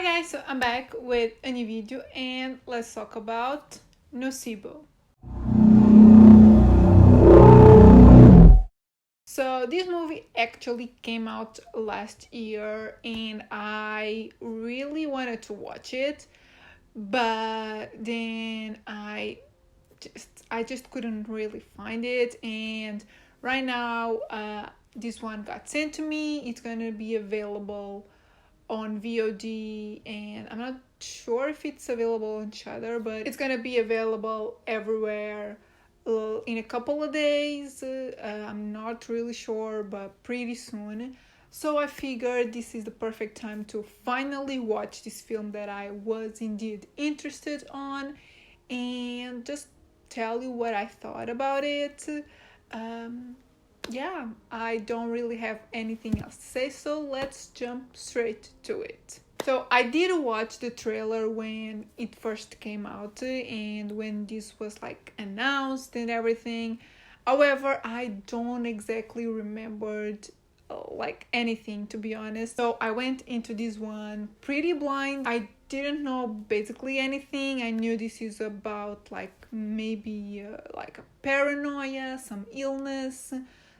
guys, so I'm back with a new video and let's talk about Nocebo. So this movie actually came out last year and I really wanted to watch it, but then I just couldn't really find it, and right now this one got sent to me. It's gonna be available on VOD, and I'm not sure if it's available on Shudder, but it's gonna be available everywhere in a couple of days. I'm not really sure, but pretty soon. So I figured this is the perfect time to finally watch this film that I was indeed interested on and just tell you what I thought about it. Yeah, I don't really have anything else to say, so let's jump straight to it. So I did watch the trailer when it first came out and when this was like announced and everything. However, I don't exactly remembered like anything, to be honest. So I went into this one pretty blind. I didn't know basically anything. I knew this is about like maybe like a paranoia, some illness,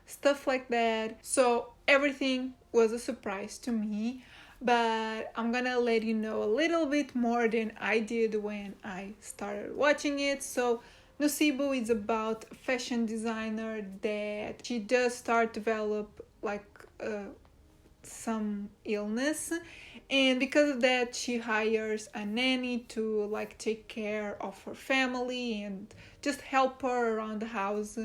stuff like that. So everything was a surprise to me, but I'm gonna let you know a little bit more than I did when I started watching it. So Nocebo is about a fashion designer that she does start develop like some illness, and because of that she hires a nanny to like take care of her family and just help her around the house.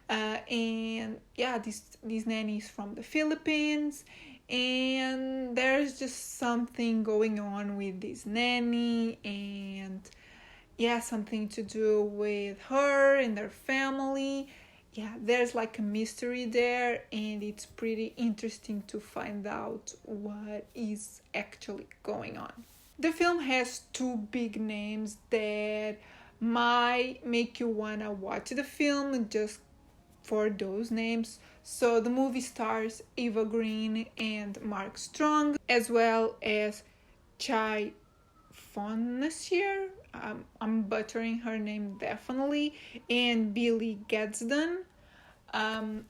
And yeah, this nanny is from the Philippines, and there's just something going on with this nanny, and yeah, something to do with her and their family. Yeah, there's like a mystery there, and it's pretty interesting to find out what is actually going on. The film has two big names that might make you wanna watch the film just for those names. So the movie stars Eva Green and Mark Strong, as well as Chai Fonessier. I'm butchering her name definitely, and Billy Gadsden.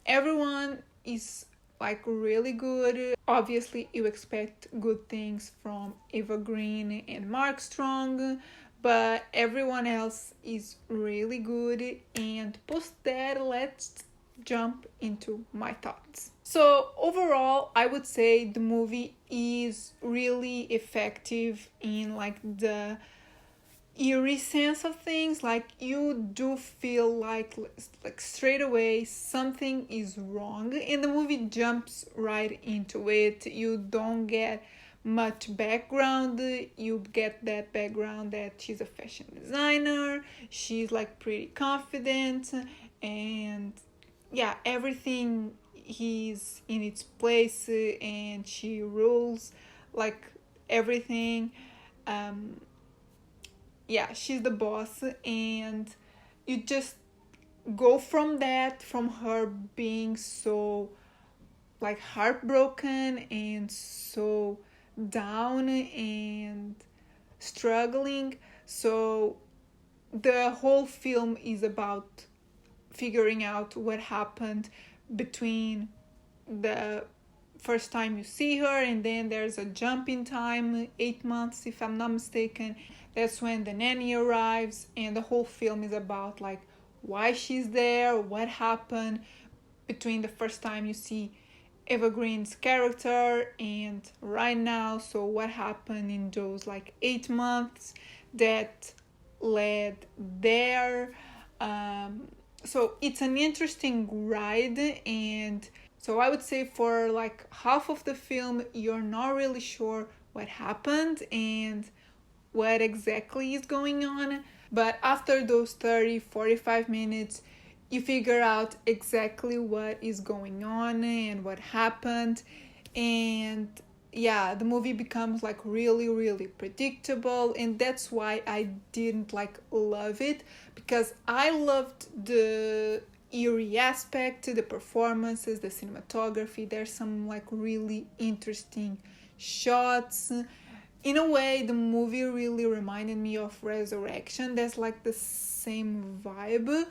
Everyone is like really good. Obviously, you expect good things from Eva Green and Mark Strong, but everyone else is really good. And post that, let's jump into my thoughts. So overall, I would say the movie is really effective in like the eerie sense of things. Like you do feel like straight away something is wrong, and the movie jumps right into it. You don't get much background. You get that background that she's a fashion designer, she's like pretty confident, and yeah, everything is in its place, and she rules like everything. um yeah, she's the boss, and you just go from that, from her being so like heartbroken and so down and struggling. So the whole film is about figuring out what happened between the first time you see her, and then there's a jump in time, 8 months if I'm not mistaken. That's when the nanny arrives, and the whole film is about like why she's there, what happened between the first time you see Eva Green's character and right now. So what happened in those like 8 months that led there. So it's an interesting ride, and so I would say for like half of the film you're not really sure what happened and what exactly is going on, but after those 30-45 minutes you figure out exactly what is going on and what happened. And yeah, the movie becomes like really predictable, and that's why I didn't like love it, because I loved the eerie aspect, the performances, the cinematography. There's some like really interesting shots, In a way, the movie really reminded me of Resurrection. There's like the same vibe,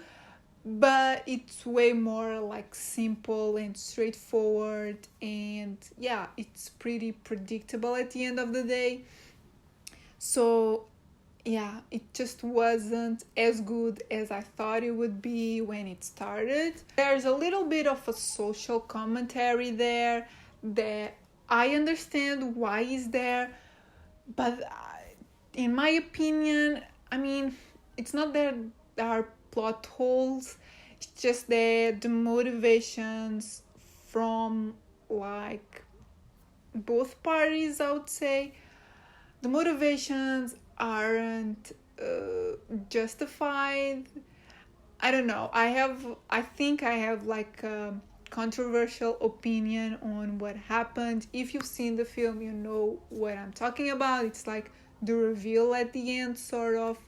but it's way more like simple and straightforward, and yeah, it's pretty predictable at the end of the day. So yeah, it just wasn't as good as I thought it would be when it started. There's a little bit of a social commentary there that I understand why is there, but in my opinion, I mean, it's not that there are plot holes, it's just that the motivations from like both parties, I would say, the motivations aren't justified. I don't know. I think I have like a controversial opinion on what happened. If you've seen the film, you know what I'm talking about. It's like the reveal at the end, sort of.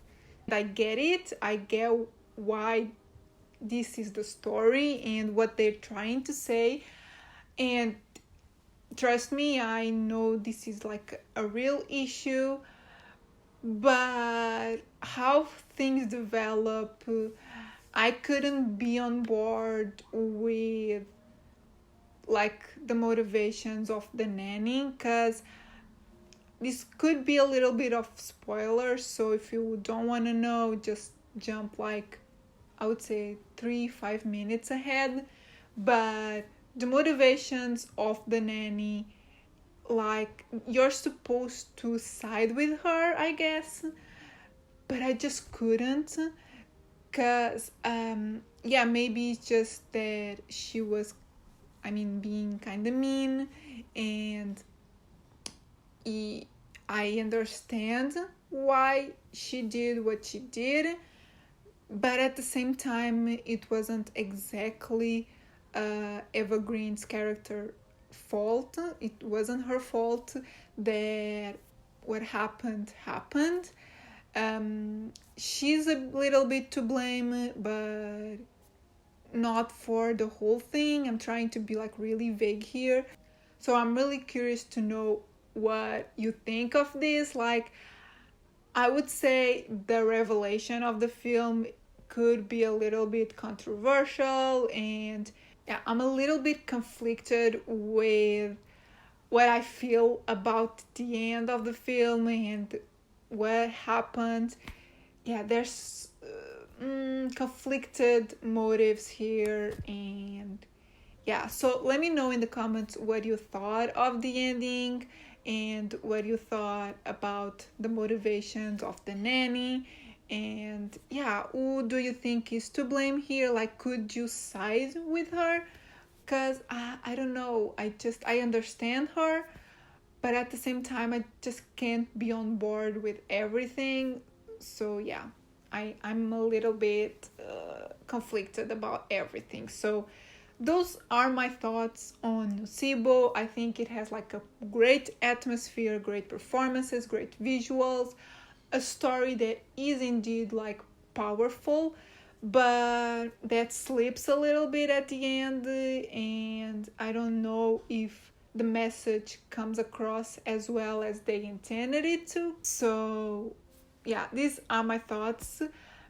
I get it. I get why this is the story and what they're trying to say. And trust me, I know this is like a real issue, but how things develop, I couldn't be on board with like the motivations of the nanny, because this could be a little bit of spoilers. So if you don't want to know, just jump like, I would say 3-5 minutes ahead. But the motivations of the nanny, like, you're supposed to side with her, I guess, but I just couldn't, because yeah, maybe it's just that she was, I mean, being kind of mean, and I understand why she did what she did, but at the same time, it wasn't exactly Eva Green's character fault. It wasn't her fault that what happened. She's a little bit to blame, but not for the whole thing. I'm trying to be like really vague here. So I'm really curious to know what you think of this. Like, I would say the revelation of the film could be a little bit controversial, and yeah, I'm a little bit conflicted with what I feel about the end of the film and what happened. Yeah, there's conflicted motives here, and yeah, so let me know in the comments what you thought of the ending and what you thought about the motivations of the nanny. And yeah, who do you think is to blame here? Like, could you side with her? Because I don't know, I understand her, but at the same time I just can't be on board with everything. So yeah, I'm a little bit conflicted about everything. So those are my thoughts on Nocebo. I think it has like a great atmosphere, great performances, great visuals, a story that is indeed like powerful, but that slips a little bit at the end, and I don't know if the message comes across as well as they intended it to. So yeah, these are my thoughts.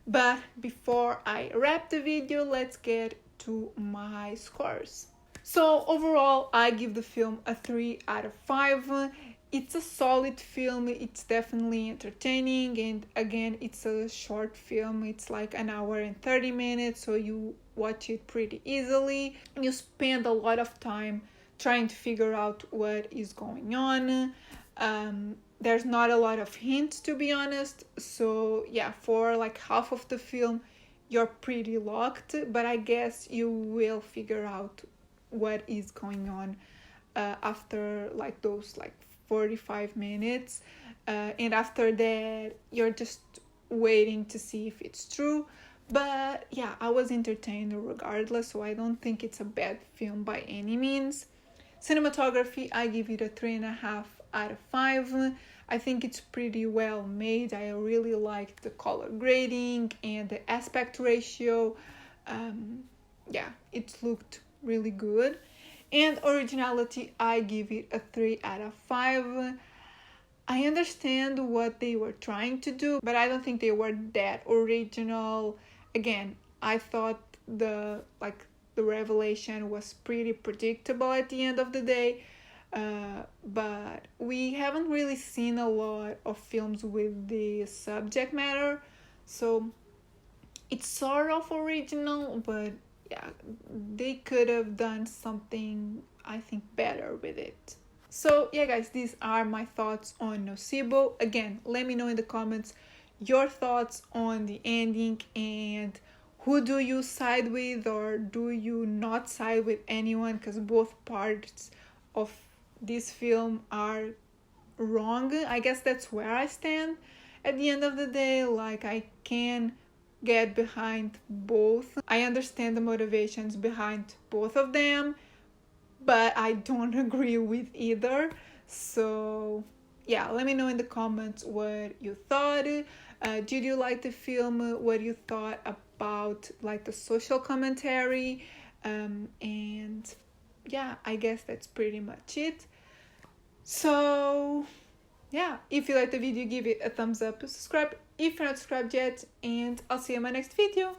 But before I wrap the video, let's get to my scores. So overall, I give the film a 3 out of 5. It's a solid film. It's definitely entertaining, and again, it's a short film. It's like an hour and 30 minutes, so you watch it pretty easily. You spend a lot of time trying to figure out what is going on. There's not a lot of hints, to be honest, so yeah, for like half of the film you're pretty locked, but I guess you will figure out what is going on after like those like 45 minutes, and after that you're just waiting to see if it's true. But yeah, I was entertained regardless, so I don't think it's a bad film by any means. Cinematography, I give it a 3.5 out of 5. I think it's pretty well made. I really liked the color grading and the aspect ratio. Yeah, it looked really good. And originality, I give it a 3 out of 5. I understand what they were trying to do, but I don't think they were that original. Again, I thought the revelation was pretty predictable at the end of the day. But we haven't really seen a lot of films with the subject matter, so it's sort of original, but yeah, they could have done something, I think, better with it. So yeah, guys, these are my thoughts on Nocebo. Again, let me know in the comments your thoughts on the ending, and who do you side with, or do you not side with anyone, because both parts of this film are wrong. I guess that's where I stand at the end of the day. Like, I can get behind both. I understand the motivations behind both of them, but I don't agree with either. So yeah, let me know in the comments what you thought. Did you like the film? What you thought about like the social commentary? And yeah, I guess that's pretty much it. So yeah, if you liked the video, give it a thumbs up, subscribe if you're not subscribed yet, and I'll see you in my next video.